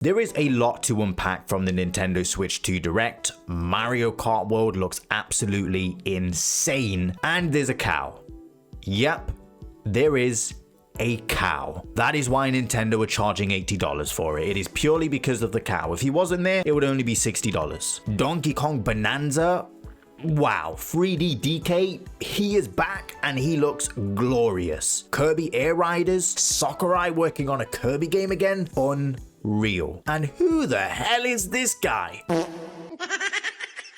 There is a lot to unpack from the Nintendo Switch 2 Direct. Mario Kart World looks absolutely insane, and there's a cow. Yep, there is a cow. That is why Nintendo are charging $80 for it. It is purely because of the cow. If he wasn't there, it would only be $60. Donkey Kong Bonanza, wow. 3D DK, he is back and he looks glorious. Kirby Air Riders, Sakurai working on a Kirby game again, unreal. And who the hell is this guy?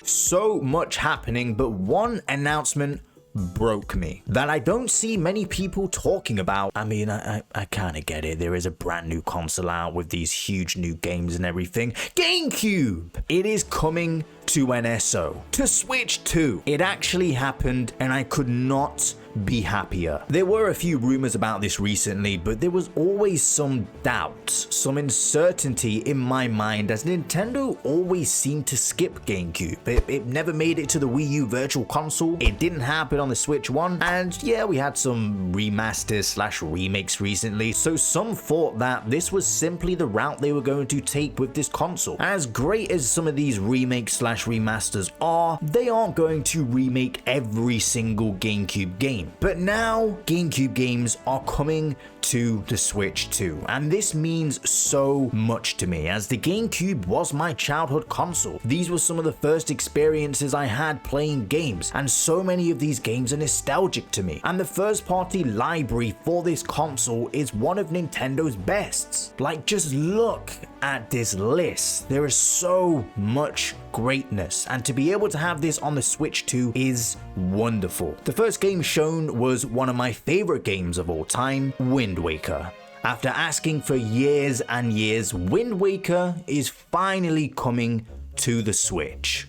So much happening, but one announcement broke me that I don't see many people talking about. I mean, I kind of get it. There is a brand new console out with these huge new games and everything. GameCube! It is coming to NSO, to Switch 2. It actually happened and I could not be happier. There were a few rumors about this recently, but there was always some doubt, some uncertainty in my mind, as Nintendo always seemed to skip GameCube. It never made it to the Wii U Virtual Console. It didn't happen on the Switch 1, and yeah, we had some remasters/remakes recently, so some thought that this was simply the route they were going to take with this console. As great as some of these remakes/remasters are, they aren't going to remake every single GameCube game. But now, GameCube games are coming to the Switch 2, and this means so much to me, as the GameCube was my childhood console. These were some of the first experiences I had playing games, and so many of these games are nostalgic to me. And the first party library for this console is one of Nintendo's bests. Like, just look at this list. There is so much greatness, and to be able to have this on the Switch 2 is wonderful. The first game shown was one of my favorite games of all time, Wind Waker. After asking for years and years, Wind Waker is finally coming to the Switch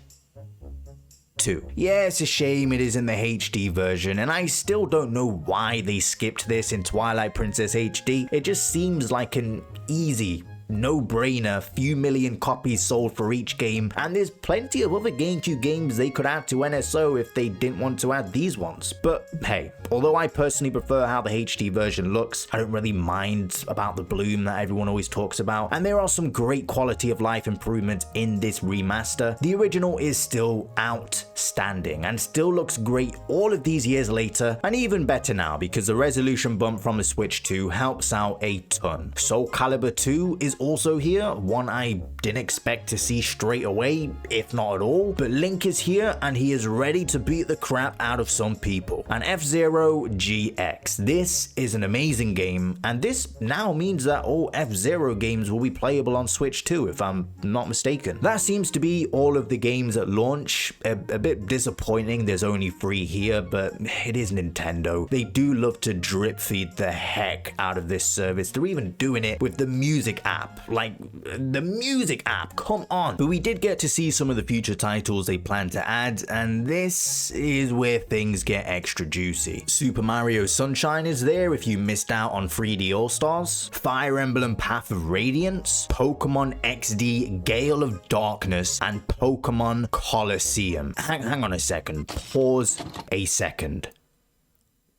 2. Yeah, it's a shame it is in the HD version, and I still don't know why they skipped this in Twilight Princess HD. It just seems like an easy no-brainer, few million copies sold for each game, and there's plenty of other GameCube games they could add to NSO if they didn't want to add these ones. But hey, although I personally prefer how the HD version looks, I don't really mind about the bloom that everyone always talks about, and there are some great quality of life improvements in this remaster. The original is still outstanding and still looks great all of these years later, and even better now because the resolution bump from the Switch 2 helps out a ton. Soul Calibur 2 is also here, one I didn't expect to see straight away, if not at all, but Link is here and he is ready to beat the crap out of some people. And F-Zero GX, this is an amazing game, and this now means that all F-Zero games will be playable on Switch 2 if I'm not mistaken. That seems to be all of the games at launch. A bit disappointing there's only 3 here, but it is Nintendo. They do love to drip feed the heck out of this service. They're even doing it with the music app. Like, the music app, come on. But we did get to see some of the future titles they plan to add, and this is where things get extra juicy. Super Mario Sunshine is there if you missed out on 3D All-Stars, Fire Emblem Path of Radiance, Pokemon XD Gale of Darkness, and Pokemon Colosseum. Hang on a second, pause a second.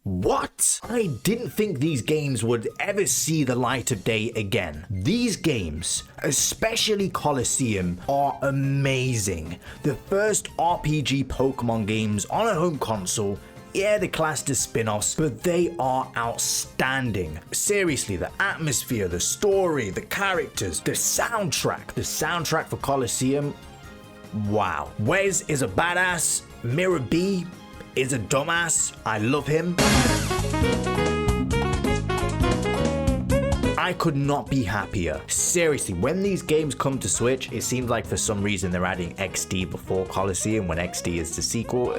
What? I didn't think these games would ever see the light of day again. These games, especially Colosseum, are amazing. The first RPG Pokemon games on a home console. Yeah, they're classed as spin-offs, but they are outstanding. Seriously, the atmosphere, the story, the characters, the soundtrack for Colosseum, wow. Wes is a badass, Mirror B is a dumbass. I love him. I could not be happier. Seriously, when these games come to Switch, it seems like for some reason they're adding XD before Colosseum when XD is the sequel.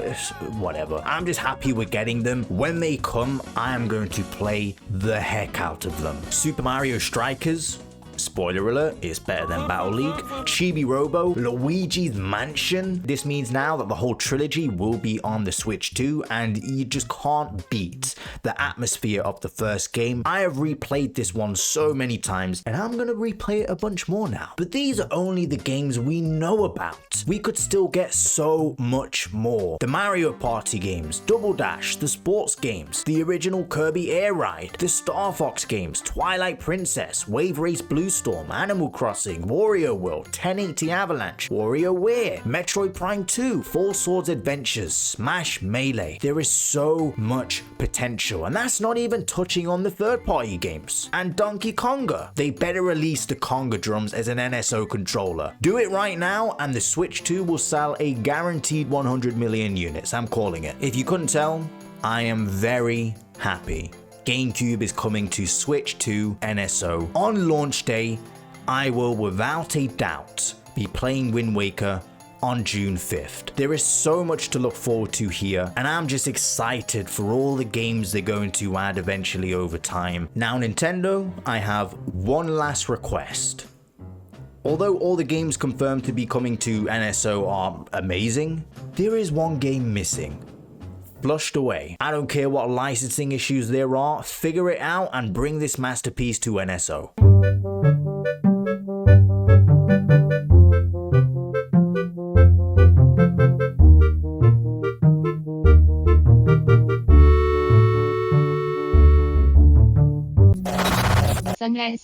Whatever. I'm just happy we're getting them. When they come, I am going to play the heck out of them. Super Mario Strikers, spoiler alert, it's better than Battle League. Chibi Robo, Luigi's Mansion. This means now that the whole trilogy will be on the Switch 2, and you just can't beat the atmosphere of the first game. I have replayed this one so many times, and I'm gonna replay it a bunch more now. But these are only the games we know about. We could still get so much more. The Mario Party games, Double Dash, the sports games, the original Kirby Air Ride, the Star Fox games, Twilight Princess, Wave Race Blue, Blue Storm, Animal Crossing, Wario World, 1080 Avalanche, WarioWare, Metroid Prime 2, Four Swords Adventures, Smash Melee. There is so much potential, and that's not even touching on the third-party games. And Donkey Konga. They better release the Konga drums as an NSO controller. Do it right now, and the Switch 2 will sell a guaranteed 100 million units. I'm calling it. If you couldn't tell, I am very happy. GameCube is coming to Switch 2 NSO. On launch day, I will without a doubt be playing Wind Waker on June 5th. There is so much to look forward to here, and I'm just excited for all the games they're going to add eventually over time. Now, Nintendo, I have one last request. Although all the games confirmed to be coming to NSO are amazing, there is one game missing. Flushed away. I don't care what licensing issues there are, figure it out and bring this masterpiece to NSO. Sunrise.